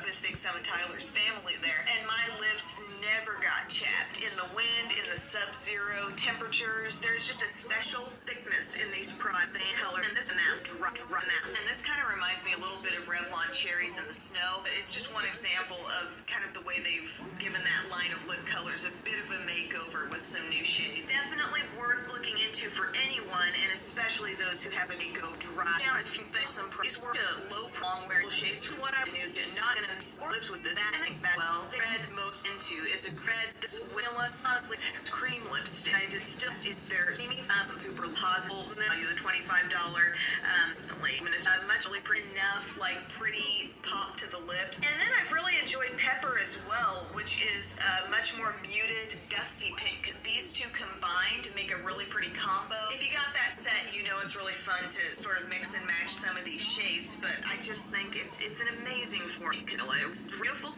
visiting some of Tyler's family there, and my lips never got chapped. In the wind, in the sub-zero temperatures, there's just a special thickness in these product color, and this and that, and this kind of reminds me a little bit of Revlon Cherries in the Snow, but it's just one example of kind of the way they've given that line of lip colors a bit of a makeover with some new shades. Definitely worth looking into for anyone, and especially those who happen to go dry. Down if you think some these were low long wearable shades from what I knew, not gonna lips with this. I think that well, the red most into it's a red, this vanilla, honestly, cream lipstick. I just it's their steamy super positive value, the $25 late. And it's much really pretty enough, like pretty pop to the lips. And then I've really enjoyed Pepper as well, which is much more muted, dusty pink. These two combined make a really pretty combo. If you got that set, you know it's really fun to sort of mix and match some of these shades, but I just think it's an amazing formula. Beautiful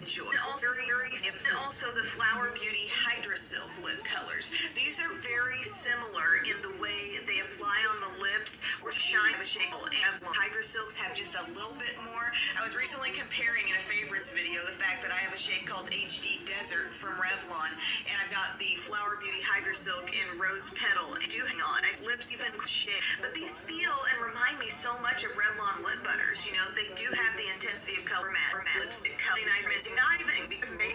enjoy. And also the Flower Beauty Hydra Silk lip colors. These are very similar in the way they apply on the lips or shine the shade. And Hydra Silks have just a little bit more. I was recently comparing in a favorites video the fact that I have a shade called HD Desert from Revlon, and I've got the Flower Beauty Hydra Silk in Rose Petal. Hang on, lips even shade. But these feel and remind me so much of Revlon lip butters. You know, they do have the intensity of color matte lipstick. Color nice, not even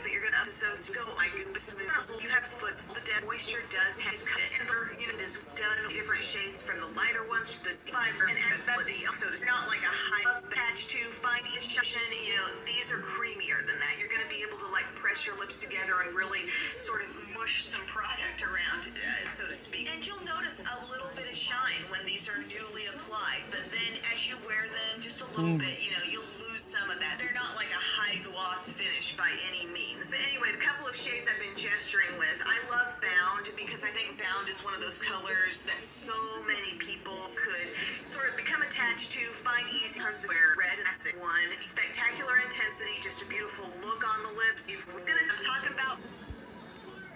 that you're gonna so my goodness. You have splits. The dead moisture does have cut it, and you know, it is done in different shades from the lighter ones to the fiber and ability. So it's not like a high patch to fine shine. You know, these are creamier than that. You're gonna be able to like press your lips together and really sort of mush some product around, so to speak. And you'll notice a little bit of shine when these are newly applied, but then as you wear them just a little bit, you know, you'll lose some of that. They're not like a high gloss finish by any means. But anyway, the couple of shades I've been gesturing with, I love Bound because I think Bound is one of those colors that so many people could sort of become attached to, find easy tons of wear. Red acid one, spectacular intensity, just a beautiful look on the lips. I'm talking about